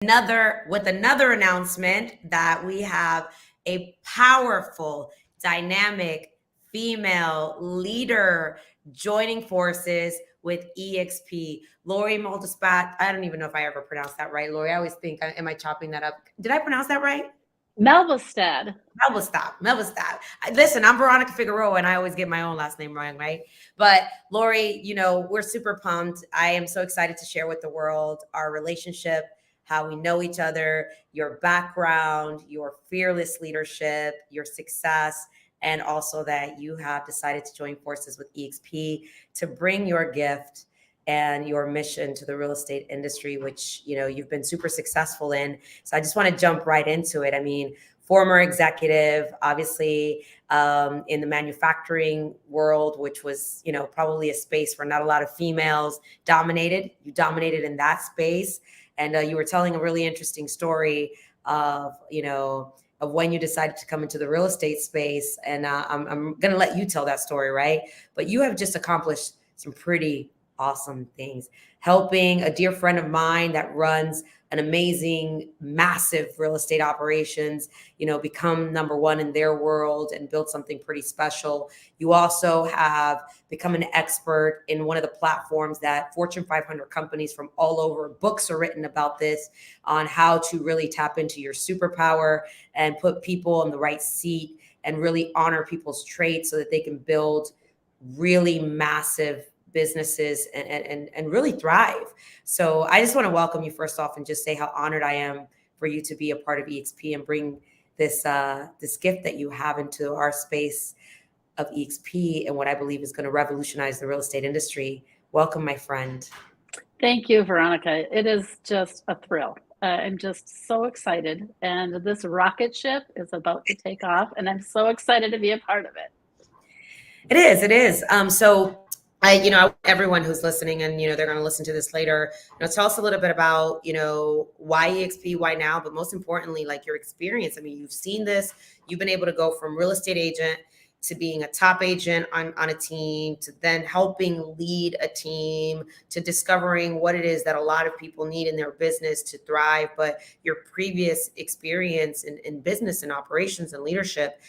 Another announcement that we have a powerful, dynamic female leader joining forces with eXp. Lori Moldespat. I don't even know if I ever pronounced that right, Lori. I always think, am I chopping that up? Did I pronounce that right? Melvistad. Melvistad. Listen, I'm Veronica Figueroa, and I always get my own last name wrong, right? But Lori, we're super pumped. I am so excited to share with the world our relationship, how we know each other, your background, your fearless leadership, your success, and also that you have decided to join forces with eXp to bring your gift and your mission to the real estate industry, which you've been super successful in. So I just want to jump right into it. I mean, former executive, obviously, in the manufacturing world, which was, probably a space where not a lot of females dominated. You dominated in that space. And you were telling a really interesting story of, of when you decided to come into the real estate space. And I'm going to let you tell that story, right? But you have just accomplished some pretty awesome things. Helping a dear friend of mine that runs an amazing, massive real estate operations, become number one in their world and build something pretty special. You also have become an expert in one of the platforms that Fortune 500 companies from all over, books are written about this, on how to really tap into your superpower and put people in the right seat and really honor people's traits so that they can build really massive businesses and really thrive. So I just want to welcome you first off and just say how honored I am for you to be a part of eXp and bring this this gift that you have into our space of eXp and what I believe is going to revolutionize the real estate industry. Welcome, my friend. Thank you, Veronica. It is just a thrill. I'm just so excited. And this rocket ship is about to take off, and I'm so excited to be a part of it. It is. It is. So I want everyone who's listening and, they're going to listen to this later, tell us a little bit about, why eXp, why now, but most importantly, like your experience. I mean, you've seen this, you've been able to go from real estate agent to being a top agent on a team, to then helping lead a team, to discovering what it is that a lot of people need in their business to thrive. But your previous experience in business and operations and leadership,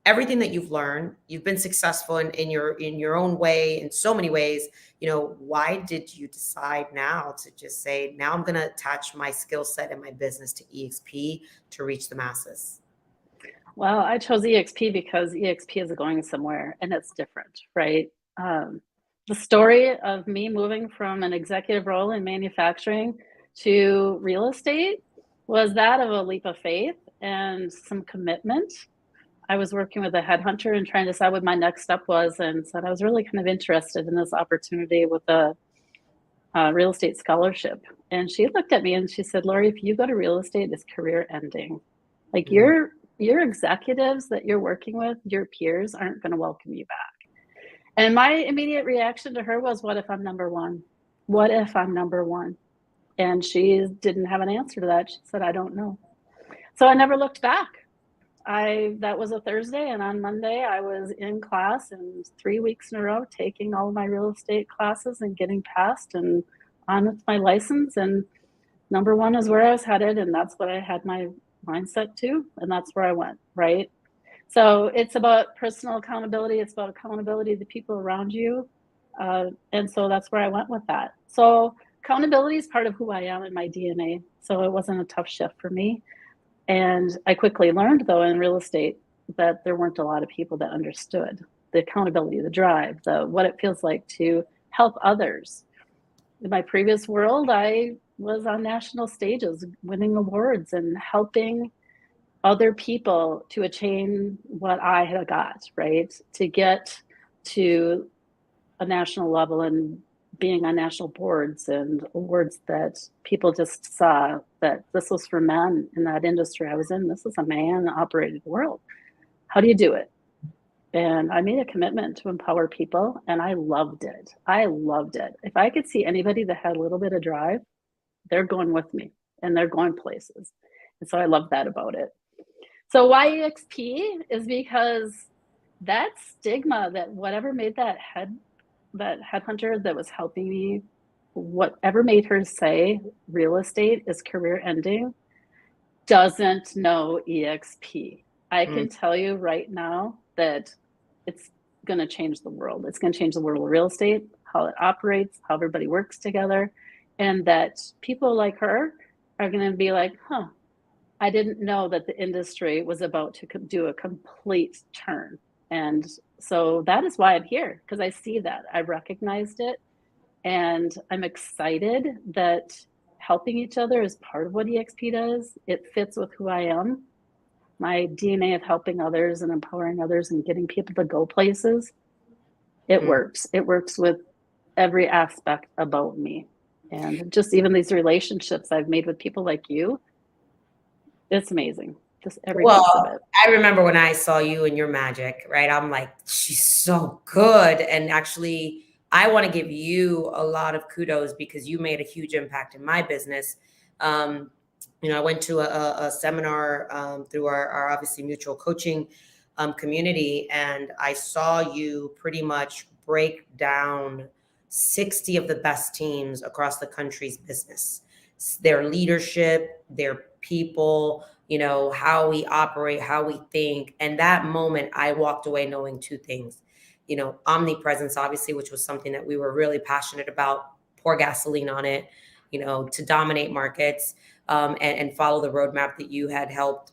everything that you've learned, you've been successful in your own way, in so many ways. Why did you decide now to just say, now I'm going to attach my skill set and my business to eXp to reach the masses? Well, I chose eXp because eXp is going somewhere and it's different, right? The story of me moving from an executive role in manufacturing to real estate was that of a leap of faith and some commitment. I was working with a headhunter and trying to decide what my next step was, and said I was really kind of interested in this opportunity with a real estate scholarship. And she looked at me and she said, Lori, if you go to real estate, it's career ending. Like your executives that you're working with, your peers aren't going to welcome you back. And my immediate reaction to her was, what if I'm number one? What if I'm number one? And she didn't have an answer to that. She said, I don't know. So I never looked back. That was a Thursday, and on Monday I was in class, and 3 weeks in a row taking all of my real estate classes and getting passed and on with my license. And number one is where I was headed, and that's what I had my mindset to, and that's where I went, right? So it's about personal accountability. It's about accountability to the people around you. And so that's where I went with that. So accountability is part of who I am in my DNA. So it wasn't a tough shift for me. And I quickly learned, though, in real estate that there weren't a lot of people that understood the accountability, the drive, what it feels like to help others. In my previous world, I was on national stages, winning awards and helping other people to attain what I had got, right? To get to a national level and being on national boards and awards that people just saw that this was for men in that industry I was in. This is a man-operated world. How do you do it? And I made a commitment to empower people, and I loved it. I loved it. If I could see anybody that had a little bit of drive, they're going with me, and they're going places. And so I love that about it. So why eXp is because that stigma, that whatever made that headhunter that was helping me whatever made her say real estate is career ending doesn't know eXp. I can tell you right now that it's going to change the world. It's going to change the world of real estate, how it operates, how everybody works together, and that people like her are going to be like, huh, I didn't know that the industry was about to do a complete turn. And so that is why I'm here, because I see that. I recognized it. And I'm excited that helping each other is part of what eXp does. It fits with who I am. My DNA of helping others and empowering others and getting people to go places, it works. It works with every aspect about me. And just even these relationships I've made with people like you, it's amazing. Just every piece of it. I remember when I saw you and your magic, right? I'm like, she's so good. And actually, I want to give you a lot of kudos because you made a huge impact in my business. I went to a seminar through our obviously mutual coaching community, and I saw you pretty much break down 60 of the best teams across the country's business, their leadership, their people, how we operate, how we think. And that moment, I walked away knowing two things. Omnipresence, obviously, which was something that we were really passionate about, pour gasoline on it, to dominate markets, and follow the roadmap that you had helped,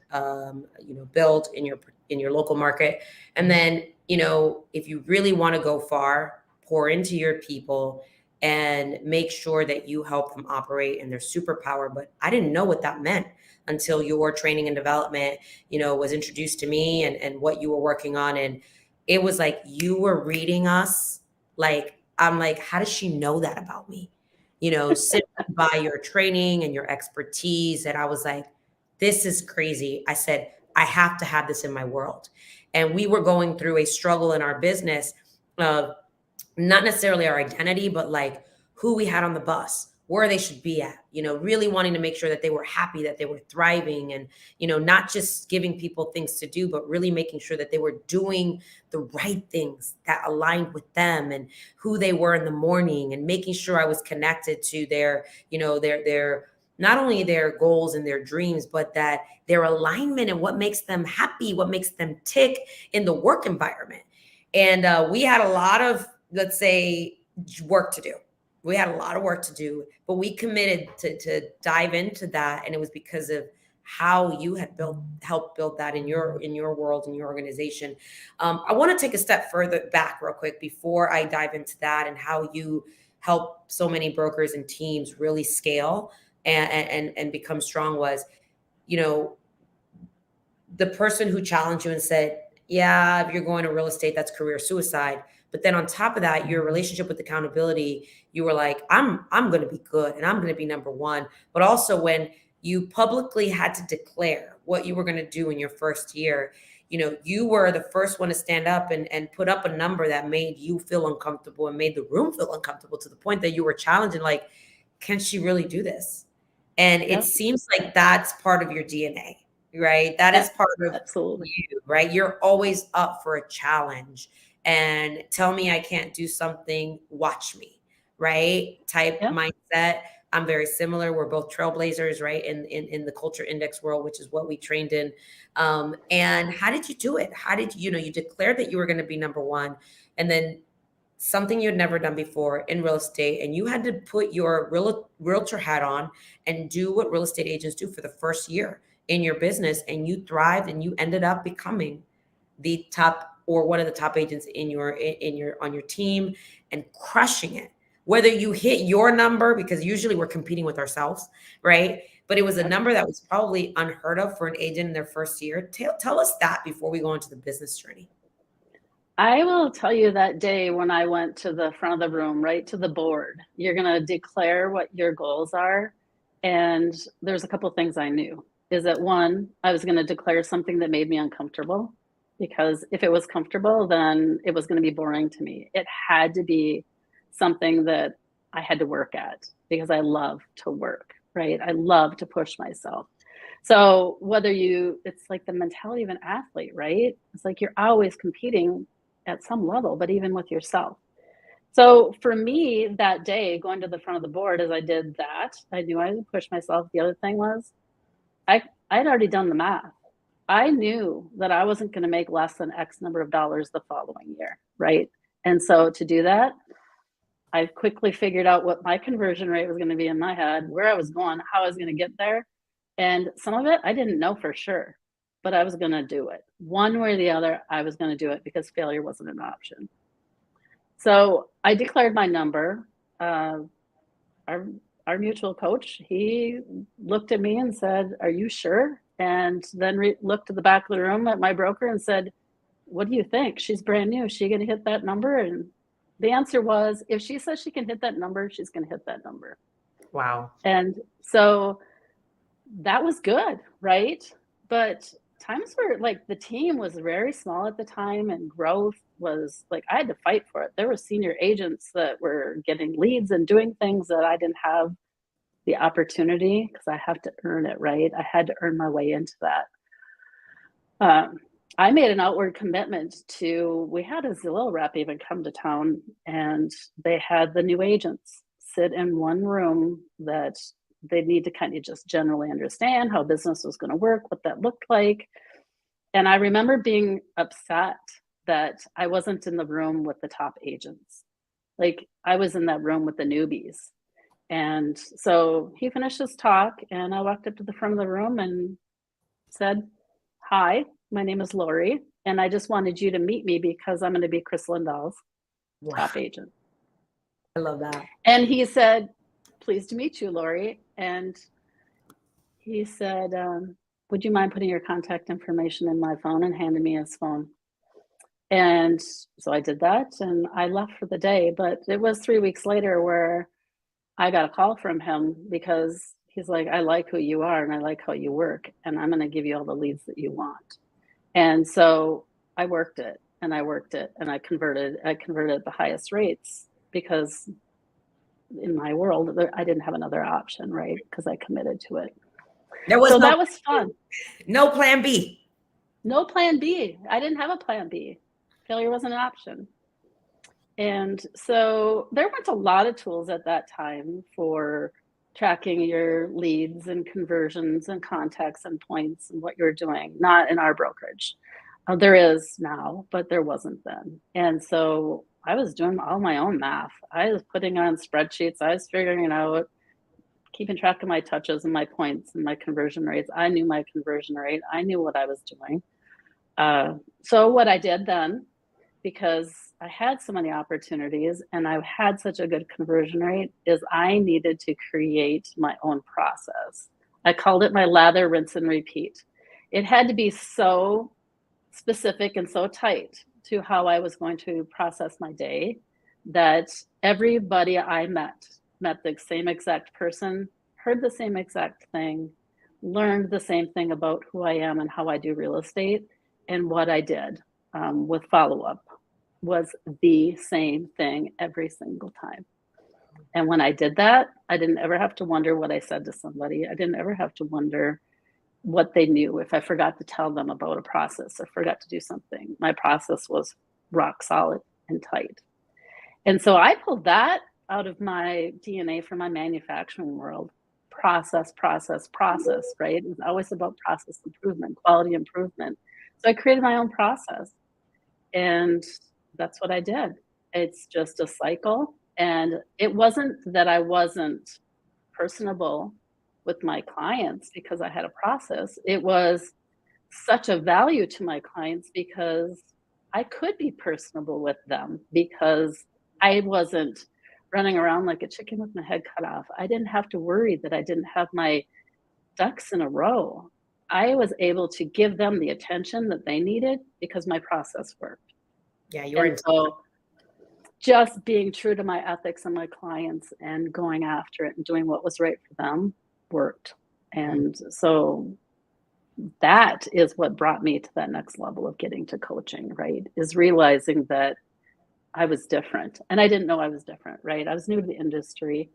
build in your local market. And then, if you really want to go far, pour into your people and make sure that you help them operate in their superpower. But I didn't know what that meant until your training and development, was introduced to me and what you were working on. And it was like you were reading us. Like, I'm like, how does she know that about me? Simply by your training and your expertise. And I was like, this is crazy. I said, I have to have this in my world. And we were going through a struggle in our business of not necessarily our identity, but like who we had on the bus, where they should be at, really wanting to make sure that they were happy, that they were thriving, and, not just giving people things to do, but really making sure that they were doing the right things that aligned with them and who they were in the morning, and making sure I was connected to their, their not only their goals and their dreams, but that their alignment and what makes them happy, what makes them tick in the work environment. And we had a lot of, let's say, work to do. We had a lot of work to do, but we committed to dive into that. And it was because of how you had helped build that in your world, in your organization. I want to take a step further back real quick before I dive into that and how you help so many brokers and teams really scale and become strong. Was, the person who challenged you and said, yeah, if you're going to real estate, that's career suicide. But then on top of that, your relationship with accountability, you were like, I'm going to be good and I'm going to be number one. But also when you publicly had to declare what you were going to do in your first year, you were the first one to stand up and put up a number that made you feel uncomfortable and made the room feel uncomfortable, to the point that you were challenging, like, can she really do this? And it seems like that's part of your DNA, right? That is part of absolutely you, right? You're always up for a challenge. And tell me I can't do something, watch me, right? Type mindset. I'm very similar. We're both trailblazers, right? In the culture index world, which is what we trained in. And how did you do it? How did you declared that you were going to be number one, and then something you'd never done before in real estate, and you had to put your realtor hat on and do what real estate agents do for the first year in your business, and you thrived, and you ended up becoming the top, or one of the top agents on your team, and crushing it. Whether you hit your number, because usually we're competing with ourselves, right? But it was a number that was probably unheard of for an agent in their first year. Tell us that before we go into the business journey. I will tell you that day when I went to the front of the room, right to the board, you're going to declare what your goals are. And there's a couple of things I knew. Is that one, I was going to declare something that made me uncomfortable, because if it was comfortable, then it was going to be boring to me. It had to be something that I had to work at, because I love to work, right? I love to push myself. So it's like the mentality of an athlete, right? It's like you're always competing at some level, but even with yourself. So for me that day, going to the front of the board, as I did that, I knew I would push myself. The other thing was I'd already done the math. I knew that I wasn't going to make less than X number of dollars the following year, right? And so to do that, I quickly figured out what my conversion rate was going to be in my head, where I was going, how I was going to get there. And some of it I didn't know for sure, but I was going to do it. One way or the other, I was going to do it because failure wasn't an option. So I declared my number. Our mutual coach, he looked at me and said, "Are you sure?" And then looked to the back of the room at my broker and said, "What do you think? She's brand new. Is she going to hit that number?" And the answer was, if she says she can hit that number, she's going to hit that number. Wow. And so that was good, right? But times were like the team was very small at the time, and growth was like I had to fight for it. There were senior agents that were getting leads and doing things that I didn't have the opportunity because I have to earn it, right? I had to earn my way into that. I made an outward commitment to, we had a Zillow rep even come to town, and they had the new agents sit in one room that they need to kind of just generally understand how business was going to work, what that looked like. And I remember being upset that I wasn't in the room with the top agents. Like I was in that room with the newbies. And so he finished his talk, and I walked up to the front of the room and said, "Hi, my name is Lori, and I just wanted you to meet me because I'm going to be Chris Lindahl's top agent." I love that. And he said, "Pleased to meet you, Lori." And he said, "Would you mind putting your contact information in my phone?" and handed me his phone. And so I did that, and I left for the day. But it was 3 weeks later where I got a call from him because he's like, "I like who you are and I like how you work, and I'm going to give you all the leads that you want." And so I worked it and I worked it and I converted at the highest rates because in my world, I didn't have another option, right? Because I committed to it. There was So no, that was fun. no plan B. No plan B. I didn't have a plan B. Failure wasn't an option. And so there weren't a lot of tools at that time for tracking your leads and conversions and contacts and points and what you're doing, not in our brokerage. There is now, but there wasn't then. And so I was doing all my own math. I was putting on spreadsheets. I was figuring it out, keeping track of my touches and my points and my conversion rates. I knew my conversion rate. I knew what I was doing. So what I did then, because I had so many opportunities and I had such a good conversion rate, is I needed to create my own process. I called it my lather, rinse, and repeat. It had to be so specific and so tight to how I was going to process my day that everybody I met the same exact person, heard the same exact thing, learned the same thing about who I am and how I do real estate, and what I did with follow-up was the same thing every single time. And when I did that, I didn't ever have to wonder what I said to somebody. I didn't ever have to wonder what they knew if I forgot to tell them about a process or forgot to do something. My process was rock solid and tight. And so I pulled that out of my DNA from my manufacturing world. Process, right? It's always about process improvement, quality improvement. So I created my own process, and that's what I did. It's just a cycle. And it wasn't that I wasn't personable with my clients because I had a process. It was such a value to my clients because I could be personable with them because I wasn't running around like a chicken with my head cut off. I didn't have to worry that I didn't have my ducks in a row. I was able to give them the attention that they needed because my process worked. Yeah, you were. So just being true to my ethics and my clients and going after it and doing what was right for them worked. And so that is what brought me to that next level of getting to coaching, right? Is realizing that I was different and I didn't know I was different, right? I was new to the industry.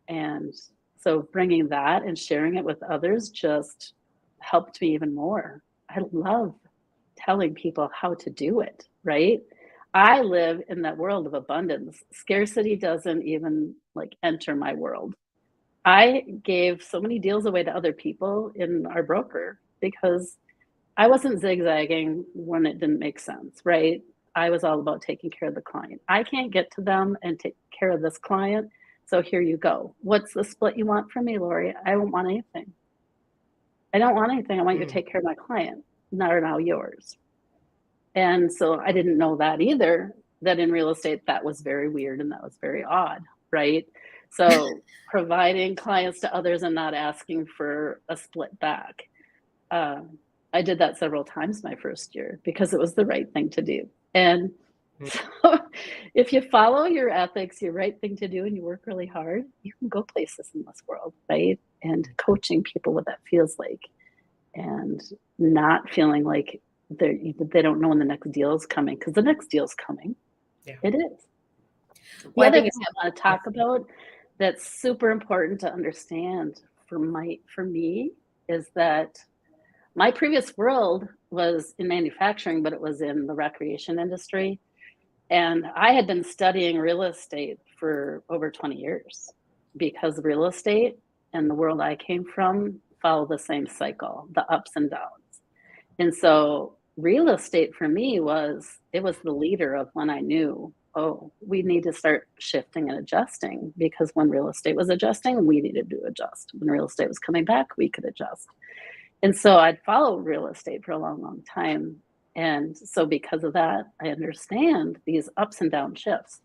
And so bringing that and sharing it with others just helped me even more. I love telling people how to do it, right? I live in that world of abundance. Scarcity doesn't even like enter my world. I gave so many deals away to other people in our broker because I wasn't zigzagging when it didn't make sense, right? I was all about taking care of the client. I can't get to them and take care of this client. So here you go. What's the split you want from me, Lori? I don't want anything. I don't want anything. I want you to take care of my client, not now yours. And so I didn't know that either, that in real estate, that was very weird and that was very odd, right? So providing clients to others and not asking for a split back. I did that several times my first year because it was the right thing to do. And so if you follow your ethics, your right thing to do, and you work really hard, you can go places in this world, right? And coaching people what that feels like and not feeling like they don't know when the next deal is coming, because the next deal is coming. Yeah. It is. Well, the other thing I want to talk about that's super important to understand for me is that my previous world was in manufacturing, but it was in the recreation industry. And I had been studying real estate for over 20 years because real estate and the world I came from follow the same cycle, the ups and downs. And so real estate for me was the leader of when I knew, oh, we need to start shifting and adjusting, because when real estate was adjusting, we needed to adjust. When real estate was coming back, we could adjust. And so I'd followed real estate for a long, long time. And so because of that, I understand these ups and down shifts.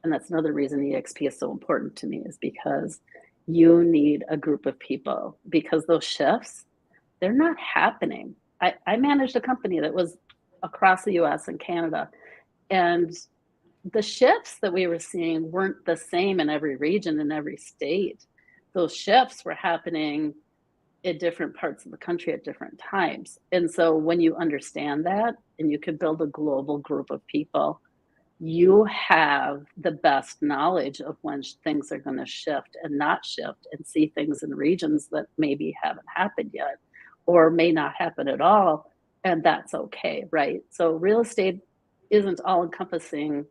And that's another reason eXp is so important to me, is because you need a group of people, because those shifts, they're not happening. I managed a company that was across the US and Canada, and the shifts that we were seeing weren't the same in every region, in every state. Those shifts were happening in different parts of the country at different times. And so when you understand that and you can build a global group of people, you have the best knowledge of when things are going to shift and not shift, and see things in regions that maybe haven't happened yet or may not happen at all. And that's okay, right? So real estate isn't all encompassing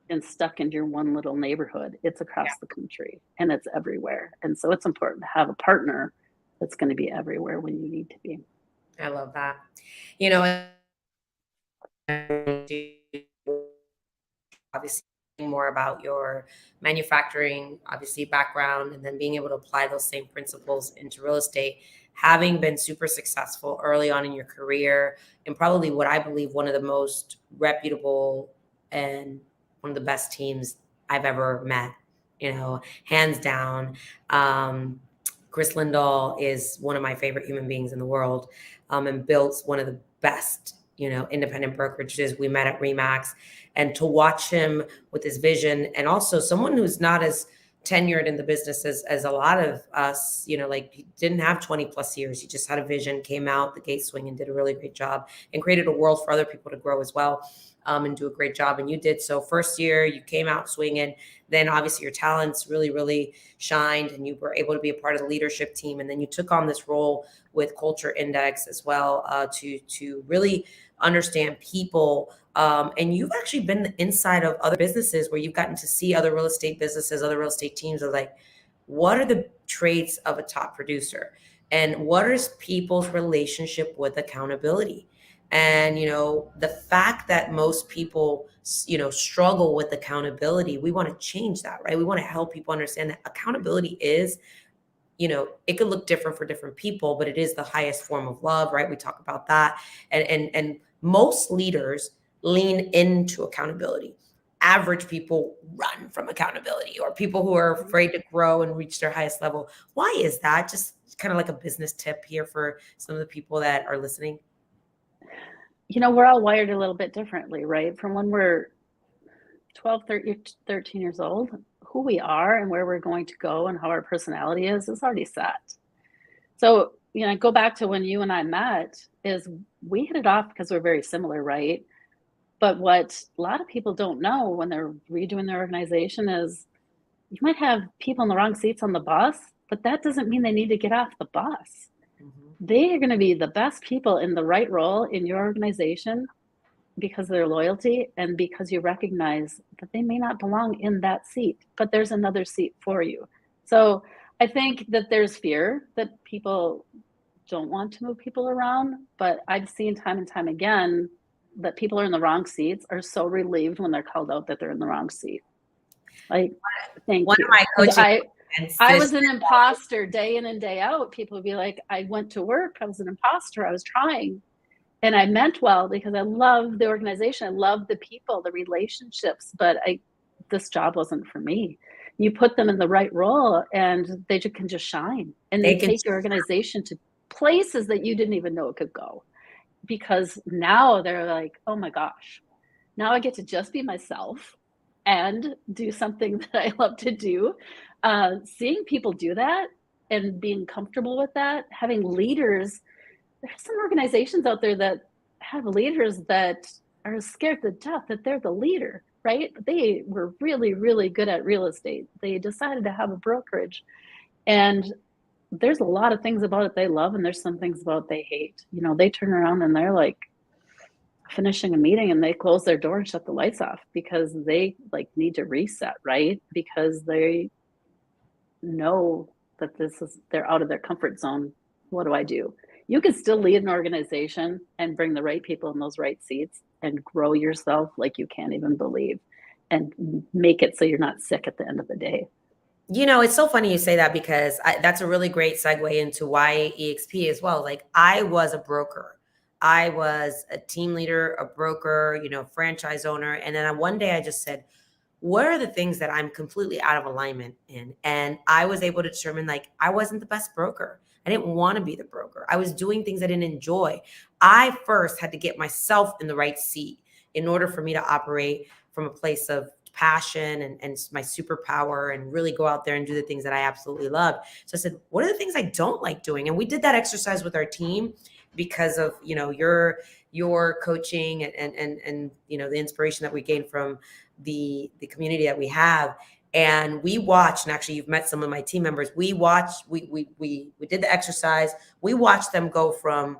and stuck in your one little neighborhood. It's across the country and it's everywhere. And so it's important to have a partner that's going to be everywhere when you need to be. I love that. You know, obviously more about your manufacturing, obviously background, and then being able to apply those same principles into real estate, having been super successful early on in your career, and probably what I believe one of the most reputable and one of the best teams I've ever met, you know, hands down. Chris Lindahl is one of my favorite human beings in the world, and built one of the best, you know, independent brokerages. We met at Remax, and to watch him with his vision, and also someone who's not as tenured in the business as a lot of us, you know, like he didn't have 20 plus years. He just had a vision, came out the gate swinging, did a really great job, and created a world for other people to grow as well. And do a great job. And you did. So first year you came out swinging, then obviously your talents really, really shined, and you were able to be a part of the leadership team. And then you took on this role with Culture Index as well, to really understand people. And you've actually been inside of other businesses where you've gotten to see other real estate businesses, other real estate teams are like, what are the traits of a top producer? And what is people's relationship with accountability? And, you know, the fact that most people, you know, struggle with accountability, we want to change that, right? We want to help people understand that accountability is, you know, it could look different for different people, but it is the highest form of love, right? We talk about that. And most leaders lean into accountability. Average people run from accountability, or people who are afraid to grow and reach their highest level. Why is that? Just kind of like a business tip here for some of the people that are listening. You know, we're all wired a little bit differently, right? From when we're 12, 13 years old, who we are and where we're going to go and how our personality is already set. So, you know, go back to when you and I met, is we hit it off because we're very similar, right? But what a lot of people don't know when they're redoing their organization is you might have people in the wrong seats on the bus, but that doesn't mean they need to get off the bus. They are going to be the best people in the right role in your organization because of their loyalty and because you recognize that they may not belong in that seat, but there's another seat for you. So I think that there's fear that people don't want to move people around, but I've seen time and time again that people are in the wrong seats are so relieved when they're called out that they're in the wrong seat. Like, thank One you. of my coaching I was an imposter day in and day out. People would be like, I went to work, I was an imposter, I was trying. And I meant well because I love the organization, I love the people, the relationships, but this job wasn't for me. You put them in the right role and they can just shine, and they take your organization to places that you didn't even know it could go, because now they're like, oh my gosh, now I get to just be myself and do something that I love to do. Seeing people do that and being comfortable with that, having leaders. There's some organizations out there that have leaders that are scared to death that they're the leader, right? They were really, really good at real estate. They decided to have a brokerage, and there's a lot of things about it they love, and there's some things about it they hate. You know, they turn around and they're like finishing a meeting and they close their door and shut the lights off because they like need to reset, right? Because they know that they're out of their comfort zone. What do I do? You can still lead an organization and bring the right people in those right seats and grow yourself like you can't even believe, and make it so you're not sick at the end of the day. You know, it's so funny you say that, because that's a really great segue into why eXp as well. Like, I was a broker. I was a team leader, a broker, you know, franchise owner. And then one day I just said, what are the things that I'm completely out of alignment in? And I was able to determine, like, I wasn't the best broker. I didn't want to be the broker. I was doing things I didn't enjoy. I first had to get myself in the right seat in order for me to operate from a place of passion and my superpower, and really go out there and do the things that I absolutely love. So I said, what are the things I don't like doing? And we did that exercise with our team because of, you know, your coaching and you know, the inspiration that we gained from the community that we have. And we watched, and actually you've met some of my team members. We watched, we did the exercise. We watched them go from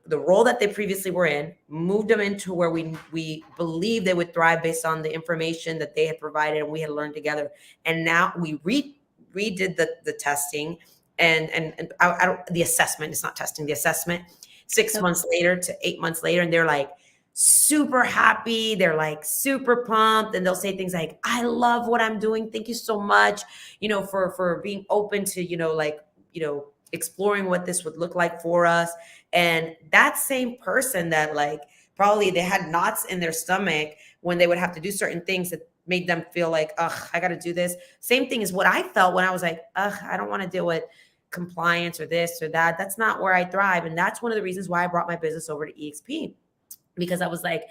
the role that they previously were in, moved them into where we believe they would thrive based on the information that they had provided and we had learned together. And now we redid the testing and I don't, the assessment, it's not testing, the assessment 6 months later to 8 months later. And they're like super happy. They're like super pumped. And they'll say things like, I love what I'm doing. Thank you so much, you know, for being open to, you know, like, you know, exploring what this would look like for us. And that same person that, like, probably they had knots in their stomach when they would have to do certain things that made them feel like, ugh, I got to do this. Same thing is what I felt when I was like, ugh, I don't want to deal with compliance or this or that. That's not where I thrive. And that's one of the reasons why I brought my business over to eXp, because I was like,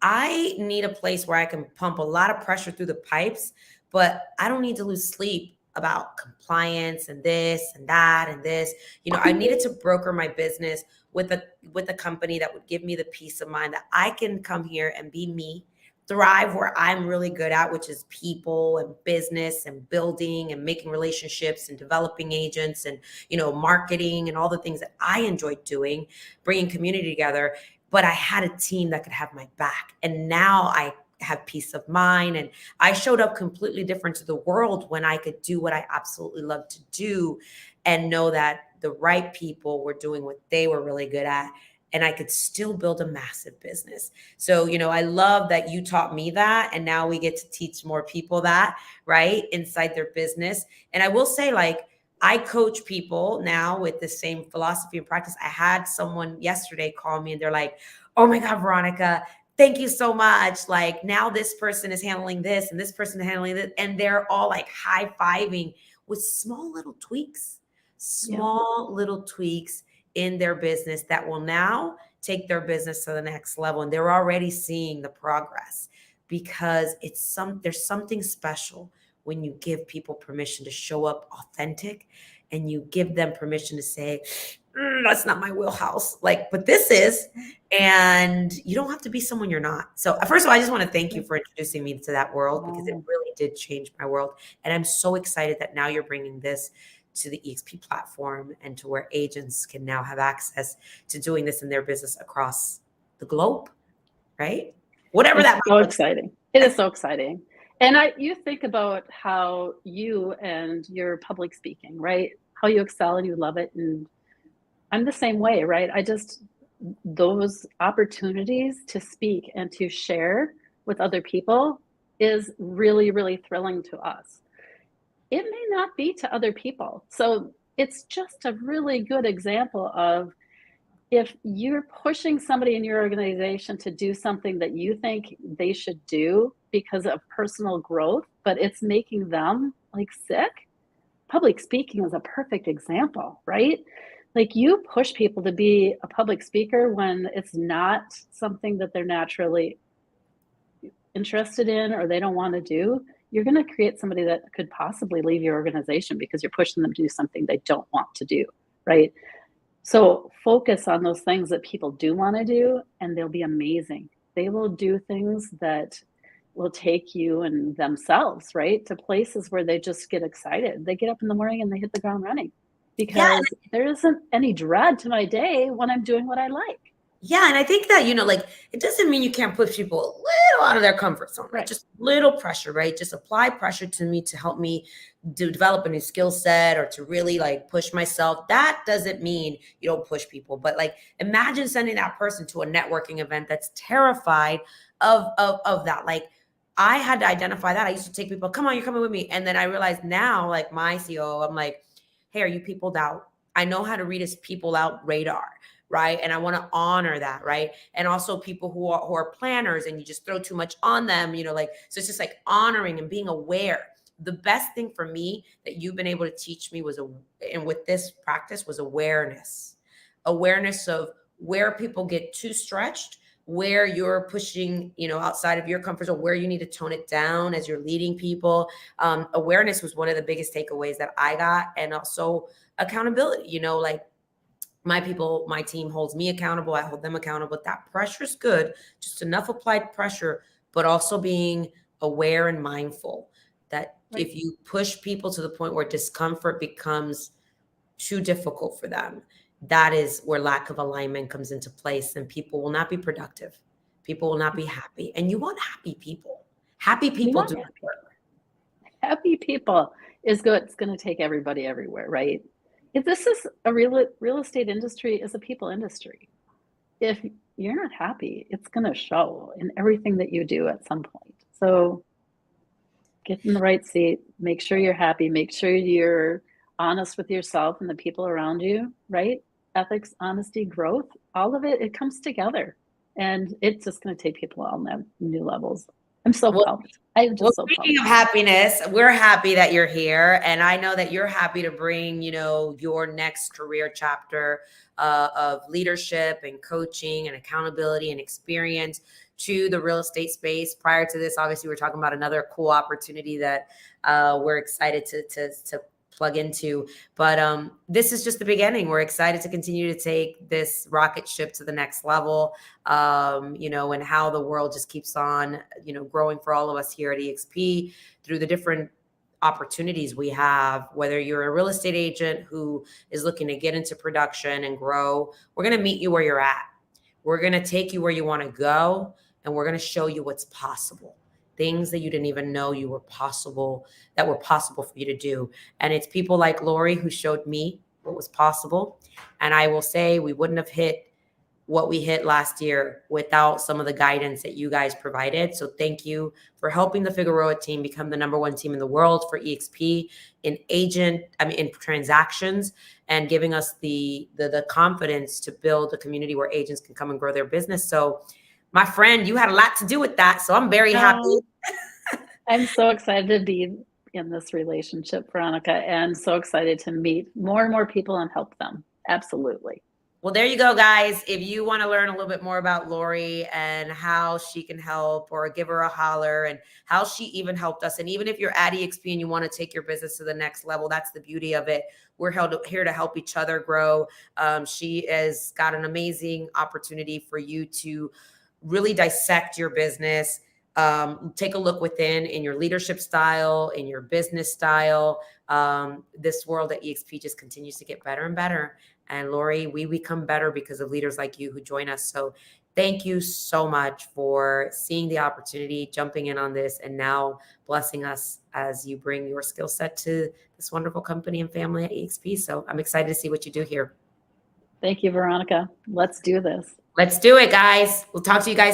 I need a place where I can pump a lot of pressure through the pipes, but I don't need to lose sleep about compliance and this and that and this. You know, I needed to broker my business with a company that would give me the peace of mind that I can come here and be me, thrive where I'm really good at, which is people and business and building and making relationships and developing agents and, you know, marketing and all the things that I enjoyed doing, bringing community together. But I had a team that could have my back. And now I have peace of mind. And I showed up completely different to the world when I could do what I absolutely love to do and know that the right people were doing what they were really good at. And I could still build a massive business. So, you know, I love that you taught me that. And now we get to teach more people that, right, inside their business. And I will say, like, I coach people now with the same philosophy and practice. I had someone yesterday call me and they're like, oh my God, Veronica, thank you so much. Like, now this person is handling this and this person is handling this. And they're all like high-fiving with small little tweaks, little tweaks in their business that will now take their business to the next level. And they're already seeing the progress, because there's something special when you give people permission to show up authentic and you give them permission to say, that's not my wheelhouse. Like, but this is, and you don't have to be someone you're not. So first of all, I just want to thank you for introducing me to that world, because it really did change my world. And I'm so excited that now you're bringing this to the eXp platform and to where agents can now have access to doing this in their business across the globe, right? Whatever It's that so might look exciting. It is so exciting. And you think about how you and your public speaking, right? How you excel and you love it. And I'm the same way, right? Those opportunities to speak and to share with other people is really, really thrilling to us. It may not be to other people. So it's just a really good example of, if you're pushing somebody in your organization to do something that you think they should do because of personal growth, but it's making them like sick, public speaking is a perfect example, right? Like, you push people to be a public speaker when it's not something that they're naturally interested in or they don't want to do, you're going to create somebody that could possibly leave your organization because you're pushing them to do something they don't want to do, right? So focus on those things that people do want to do, and they'll be amazing. They will do things that will take you and themselves, right, to places where they just get excited. They get up in the morning and they hit the ground running Yeah. because there isn't any dread to my day when I'm doing what I like. Yeah, and I think that, like, it doesn't mean you can't push people a little out of their comfort zone, right? Right. Just little pressure, right? Just apply pressure to me to help me develop a new skill set or to really like push myself. That doesn't mean you don't push people, but like, imagine sending that person to a networking event that's terrified of that. Like, I had to identify that. I used to take people, come on, you're coming with me. And then I realized now, like my CEO, I'm like, hey, are you peopled out? I know how to read his people out radar, right? And I want to honor that, right? And also people who are planners and you just throw too much on them, like, so it's just like honoring and being aware. The best thing for me that you've been able to teach me and with this practice, was awareness of where people get too stretched, where you're pushing, outside of your comfort zone, where you need to tone it down as you're leading people. Awareness was one of the biggest takeaways that I got. And also accountability, like, my team holds me accountable. I hold them accountable. That pressure is good, just enough applied pressure, but also being aware and mindful that Right. if you push people to the point where discomfort becomes too difficult for them, that is where lack of alignment comes into place, and people will not be productive. People will not be happy. And you want happy people. Happy You people want do work. happy people is good. It's going to take everybody everywhere, right? If this is a real estate industry is a people industry. If you're not happy, it's going to show in everything that you do at some point. So get in the right seat, make sure you're happy, make sure you're honest with yourself and the people around you, right? Ethics, honesty, growth, all of it comes together. And it's just going to take people on new levels. I'm so Well, pumped. I'm Well, just so speaking pumped. of happiness, we're happy that you're here. And I know that you're happy to bring, your next career chapter of leadership and coaching and accountability and experience to the real estate space. Prior to this, obviously, we're talking about another cool opportunity that we're excited to plug into. But this is just the beginning. We're excited to continue to take this rocket ship to the next level, and how the world just keeps on, growing for all of us here at eXp through the different opportunities we have. Whether you're a real estate agent who is looking to get into production and grow, we're going to meet you where you're at. We're going to take you where you want to go, and we're going to show you what's possible. Things that you didn't even know were possible for you to do. And it's people like Lori who showed me what was possible. And I will say we wouldn't have hit what we hit last year without some of the guidance that you guys provided. So thank you for helping the Figueroa team become the #1 team in the world for eXp in transactions, and giving us the confidence to build a community where agents can come and grow their business. So my friend, you had a lot to do with that. So I'm very happy. I'm so excited to be in this relationship, Veronica, and so excited to meet more and more people and help them. Absolutely. Well, there you go, guys. If you want to learn a little bit more about Lori and how she can help, or give her a holler, and how she even helped us. And even if you're at eXp and you want to take your business to the next level, that's the beauty of it. We're here to help each other grow. She has got an amazing opportunity for you to really dissect your business. Take a look within in your leadership style, in your business style. This world at eXp just continues to get better and better. And Lori, we become better because of leaders like you who join us. So Thank you so much for seeing the opportunity, jumping in on this, and now blessing us as you bring your skill set to this wonderful company and family at eXp. So I'm excited to see what you do here. Thank you, Veronica. Let's do this. Let's do it, guys. We'll talk to you guys